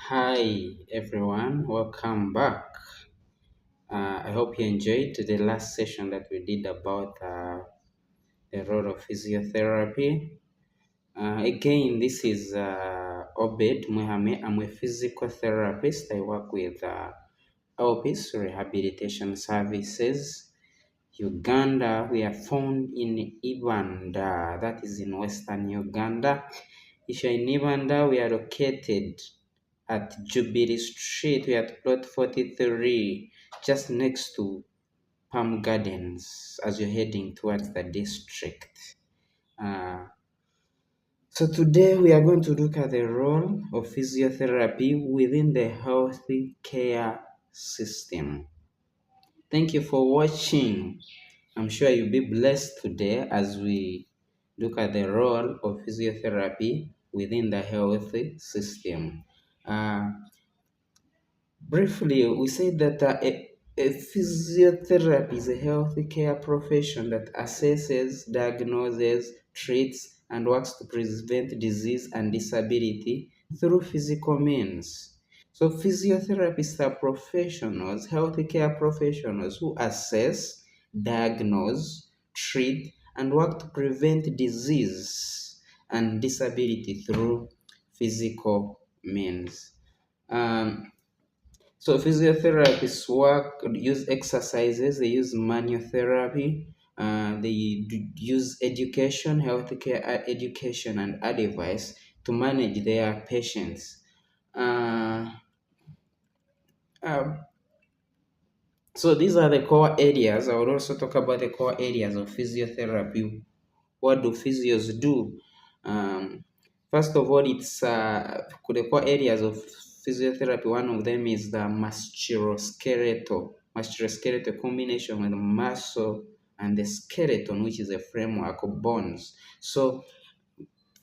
Hi everyone, welcome back. I hope you enjoyed the last session that we did about the role of physiotherapy. Again, this is Obed Muhammad. I'm a physical therapist. I work with Opis Rehabilitation Services, Uganda. We are found in Ibanda, that is in Western Uganda. If you're in Ibanda, we are located at Jubilee Street. We are at plot 43, just next to Palm Gardens as you're heading towards the district. Uh, so today we are going to look at the role of physiotherapy within the healthy care system. Thank you for watching. I'm sure you'll be blessed today as we look at the role of physiotherapy within the healthy system. Uh, Briefly, we say that a physiotherapy is a health care profession that assesses, diagnoses, treats, and works to prevent disease and disability through physical means. So, physiotherapists are professionals, healthcare professionals who assess, diagnose, treat, and work to prevent disease and disability through physical means. Um, so physiotherapists use exercises, they use manual therapy, use education, healthcare education and advice to manage their patients. Uh, uh, so these are the core areas. I would also talk about the core areas of physiotherapy. What do physios do? Um, First of all, it's the core areas of physiotherapy. One of them is the musculoskeletal combination with muscle and the skeleton, which is a framework of bones. So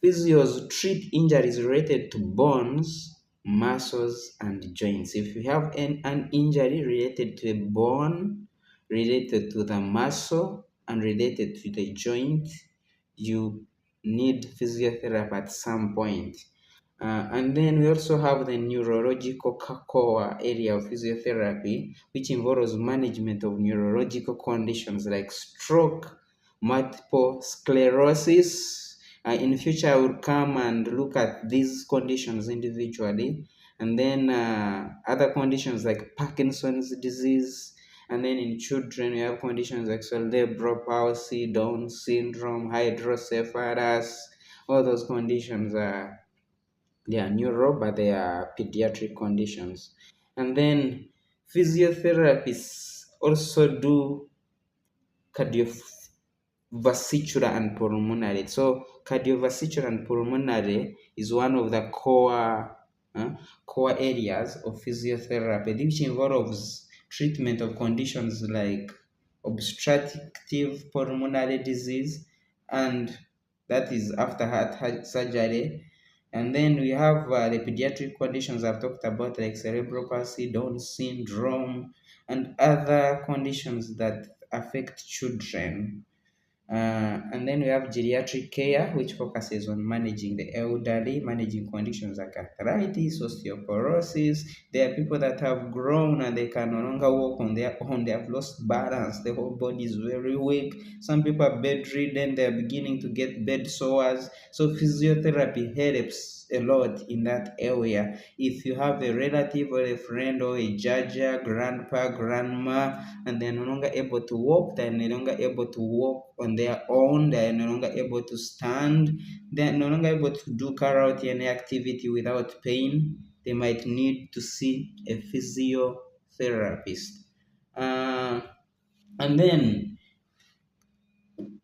physios treat injuries related to bones, muscles, and joints. If you have an injury related to a bone, related to the muscle, and related to the joint, you need physiotherapy at some point. And then we also have the neurological core area of physiotherapy, which involves management of neurological conditions like stroke, multiple sclerosis. In future, I will come and look at these conditions individually, and then other conditions like Parkinson's disease. And then in children, we have conditions like cerebral palsy, Down syndrome, hydrocephalus. All those conditions are they are neuro, but they are pediatric conditions. And then physiotherapists also do cardiovascular and pulmonary. So cardiovascular and pulmonary is one of the core areas of physiotherapy, which involves treatment of conditions like obstructive pulmonary disease, and that is after heart surgery. And then we have the pediatric conditions I've talked about, like cerebral palsy, Down syndrome, and other conditions that affect children. And then we have geriatric care, which focuses on managing the elderly, managing conditions like arthritis, osteoporosis. There are people that have grown and they can no longer walk on their own. They have lost balance. The whole body is very weak. Some people are bedridden. They are beginning to get bed sores. So physiotherapy helps a lot in that area. If you have a relative or a friend or a judge, grandpa, grandma, and they're no longer able to walk, they're no longer able to walk on their own, they're no longer able to stand, they're no longer able to carry out any activity without pain, they might need to see a physiotherapist. Uh, and then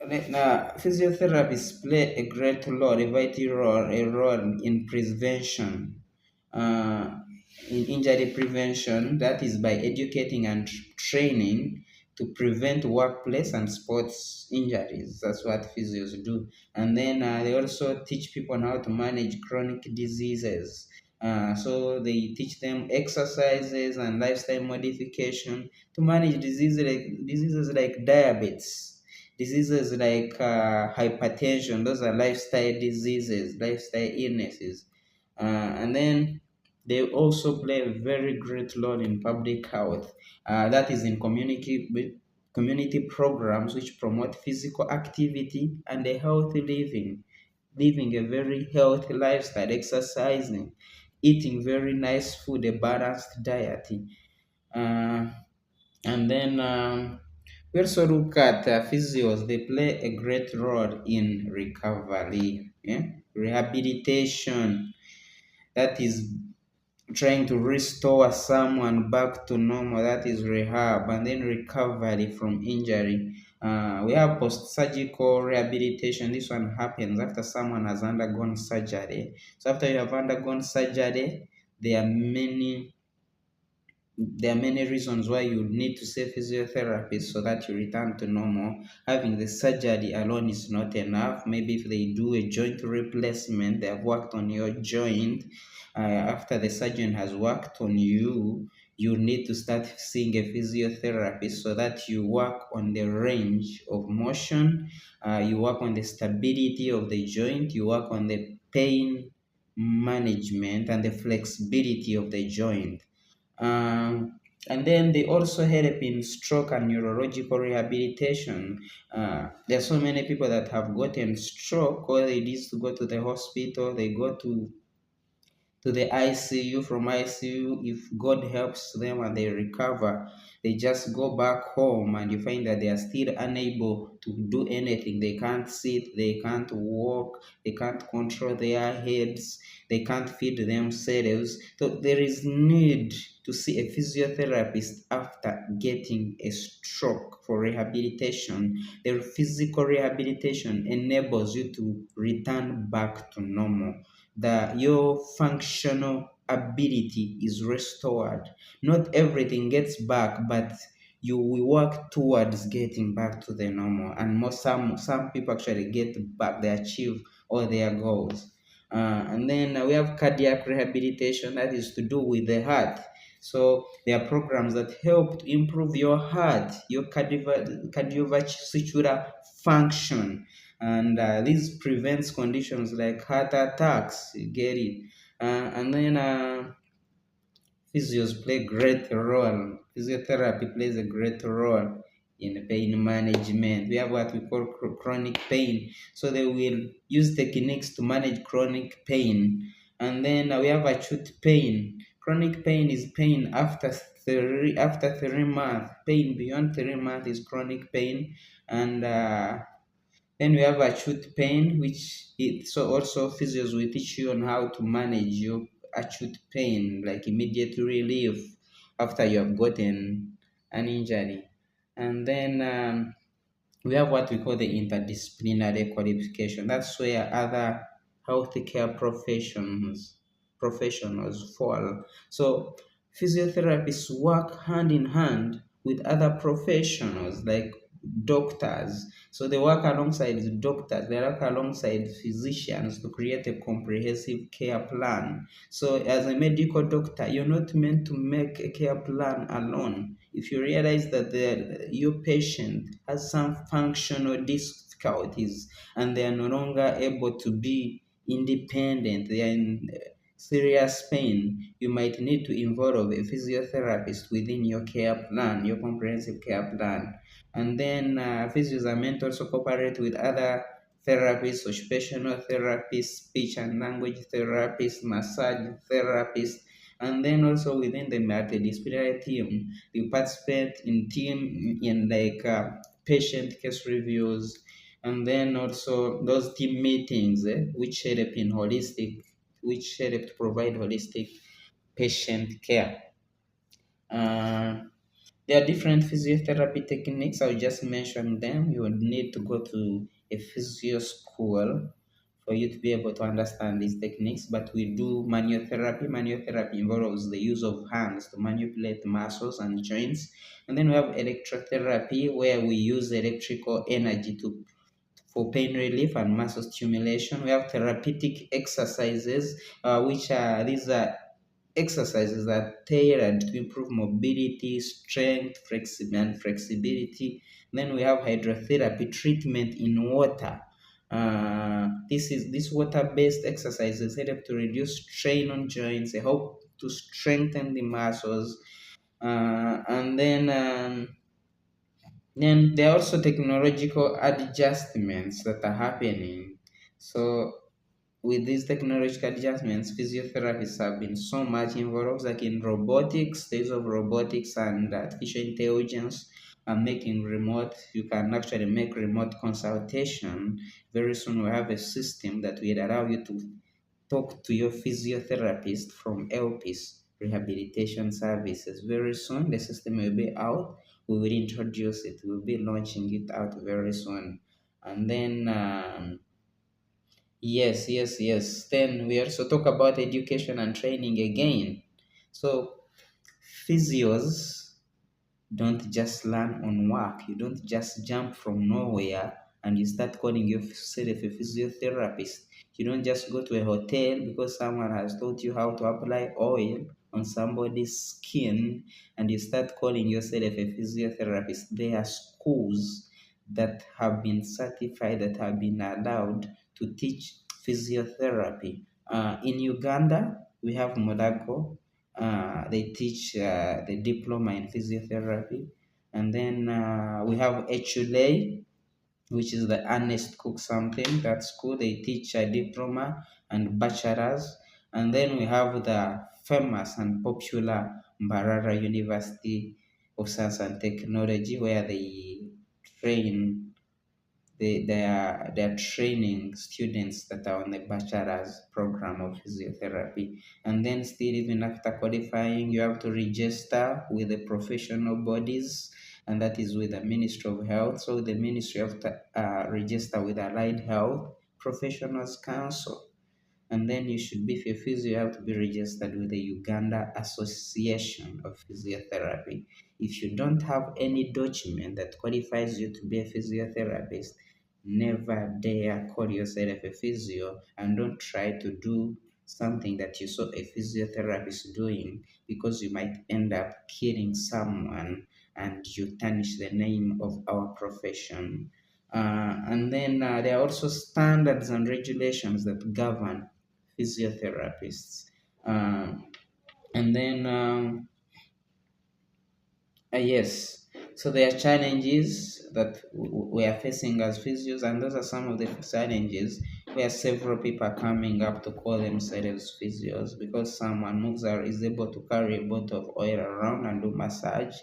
physiotherapists play a great role, a role in prevention, uh, in injury prevention. That is by educating and training to prevent workplace and sports injuries. That's what physios do. And then they also teach people on how to manage chronic diseases. So they teach them exercises and lifestyle modification to manage diseases like diabetes, diseases like hypertension. Those are lifestyle diseases, lifestyle illnesses. And then They also play a very great role in public health. That is in community programs which promote physical activity and a healthy living a very healthy lifestyle, exercising, eating very nice food, a balanced diet. Uh, and then we also look at physios. They play a great role in recovery, yeah? Rehabilitation. That is trying to restore someone back to normal, that is rehab, and then recovery from injury. We have post-surgical rehabilitation. This one happens after someone has undergone surgery. So after you have undergone surgery, there are many reasons why you need to see a physiotherapist so that you return to normal. Having the surgery alone is not enough. Maybe if they do a joint replacement, they have worked on your joint. After the surgeon has worked on you, you need to start seeing a physiotherapist so that you work on the range of motion, you work on the stability of the joint, you work on the pain management and the flexibility of the joint. And then they also help in stroke and neurological rehabilitation. There are so many people that have gotten stroke, or they need to go to the hospital, they go to the ICU. From ICU, if God helps them and they recover, they just go back home and you find that they are still unable to do anything. They can't sit, they can't walk, they can't control their heads, they can't feed themselves. So there is need to see a physiotherapist after getting a stroke for rehabilitation. The physical rehabilitation enables you to return back to normal, that your functional ability is restored. Not everything gets back, but you will work towards getting back to the normal. And some people actually get back, they achieve all their goals. And then we have cardiac rehabilitation, that is to do with the heart. So there are programs that help to improve your heart, your cardiovascular function, and this prevents conditions like heart attacks. You get it. And then physios play great role. Physiotherapy plays a great role in pain management. We have what we call chronic pain. So they will use techniques to manage chronic pain. And then we have acute pain. Chronic pain is pain after 3 months. Pain beyond 3 months is chronic pain. And then we have acute pain, which it so also physios will teach you on how to manage your acute pain, like immediate relief after you have gotten an injury. And then we have what we call the interdisciplinary qualification. That's where other healthcare professionals fall. So physiotherapists work hand in hand with other professionals like doctors. So they work alongside the doctors, they work alongside physicians to create a comprehensive care plan. So as a medical doctor, you're not meant to make a care plan alone. If you realize that your patient has some functional difficulties and they are no longer able to be independent, they are in serious pain, you might need to involve a physiotherapist within your care plan, your comprehensive care plan. And then physios are meant to also cooperate with other therapists, occupational therapists, speech and language therapists, massage therapists, and then also within the multidisciplinary team, you participate in team in like patient case reviews, and then also those team meetings, which help in holistic, which help to provide holistic patient care. Uh, there are different physiotherapy techniques. I'll just mention them. You would need to go to a physio school for you to be able to understand these techniques. But we do manual therapy. Manual therapy involves the use of hands to manipulate muscles and joints. And then we have electrotherapy, where we use electrical energy to for pain relief and muscle stimulation. We have therapeutic exercises, which are these are exercises that are tailored to improve mobility, strength, and flexibility. Then we have hydrotherapy, treatment in water. This water-based exercises help to reduce strain on joints, help to strengthen the muscles. And then there are also technological adjustments that are happening. So with these technological adjustments, physiotherapists have been so much involved, like in robotics, the use of robotics and artificial intelligence are making remote, you can actually make remote consultation. Very soon we have a system that will allow you to talk to your physiotherapist from LP's rehabilitation services. Very soon the system will be out. We will introduce it. We'll be launching it out very soon. And then yes, yes, yes. Then we also talk about education and training again. So physios don't just learn on work. You don't just jump from nowhere and you start calling yourself a physiotherapist. You don't just go to a hotel because someone has taught you how to apply oil on somebody's skin and you start calling yourself a physiotherapist. There are schools that have been certified, that have been allowed to teach physiotherapy. In Uganda, we have Modago. They teach the diploma in physiotherapy. And then we have HULA, which is the Ernest Cook something. That school, they teach a diploma and bachelor's. And then we have the famous and popular Mbarara University of Science and Technology, where train they are training students that are on the bachelor's program of physiotherapy. And then still, even after qualifying, you have to register with the professional bodies, and that is with the Ministry of Health. So the ministry have to register with Allied Health Professionals Council. And then you should be, if you're physio, you have to be registered with the Uganda Association of Physiotherapy. If you don't have any document that qualifies you to be a physiotherapist, never dare call yourself a physio, and don't try to do something that you saw a physiotherapist doing, because you might end up killing someone and you tarnish the name of our profession. And then there are also standards and regulations that govern physiotherapists. Um, and then yes, so there are challenges that we are facing as physios, and those are some of the challenges where several people are coming up to call themselves physios, because someone is able to carry a bottle of oil around and do massage.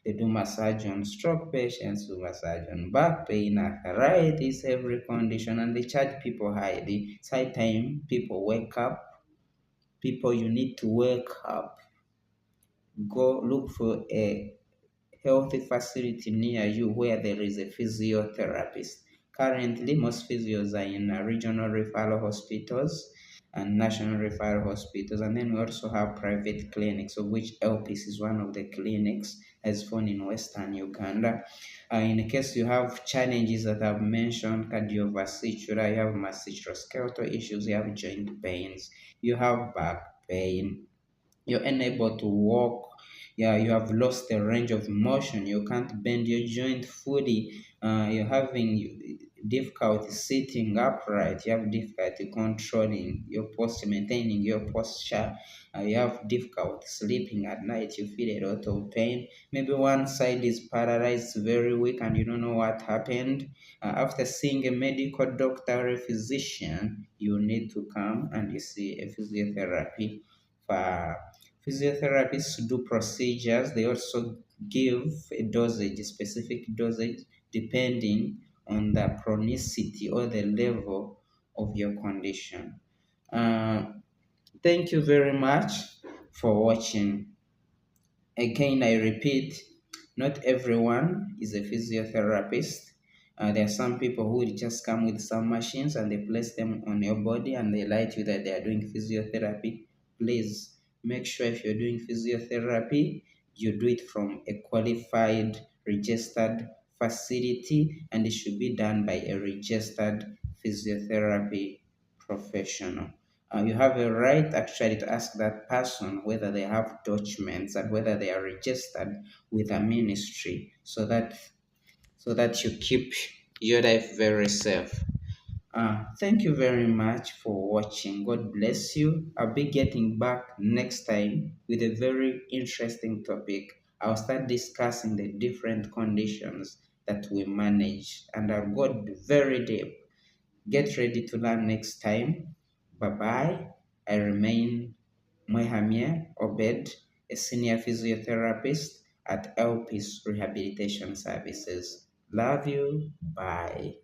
They do massage on stroke patients, do massage on back pain, arthritis, every condition, and they charge people high. It's high time people wake up. People, you need to wake up. Go look for a healthy facility near you where there is a physiotherapist. Currently, most physios are in regional referral hospitals and national referral hospitals, and then we also have private clinics, of which LPS is one of the clinics as found in Western Uganda. In case you have challenges that I've mentioned, cardiovascular, you have musculoskeletal issues, you have joint pains, you have back pain, you're unable to walk, yeah, you have lost the range of motion, you can't bend your joint fully, you're having difficulty sitting upright, you have difficulty controlling your posture, maintaining your posture, you have difficulty sleeping at night, you feel a lot of pain, maybe one side is paralyzed, very weak, and you don't know what happened. After seeing a medical doctor or a physician, you need to come and you see a physiotherapy. For physiotherapists do procedures, they also give a dosage, a specific dosage, depending on the chronicity or the level of your condition. Uh, Thank you very much for watching. Again, I repeat, not everyone is a physiotherapist. There are some people who will just come with some machines and they place them on your body and they lie to you that they are doing physiotherapy. Please make sure if you're doing physiotherapy, you do it from a qualified, registered facility, and it should be done by a registered physiotherapy professional. You have a right actually to ask that person whether they have documents and whether they are registered with a ministry, so that you keep your life very safe. Thank you very much for watching. God bless you. I'll be getting back next time with a very interesting topic. I'll start discussing the different conditions that we manage, and I'll go very deep. Get ready to learn next time. Bye bye. I remain Mohamia Obed, a senior physiotherapist at LP's Rehabilitation Services. Love you. Bye.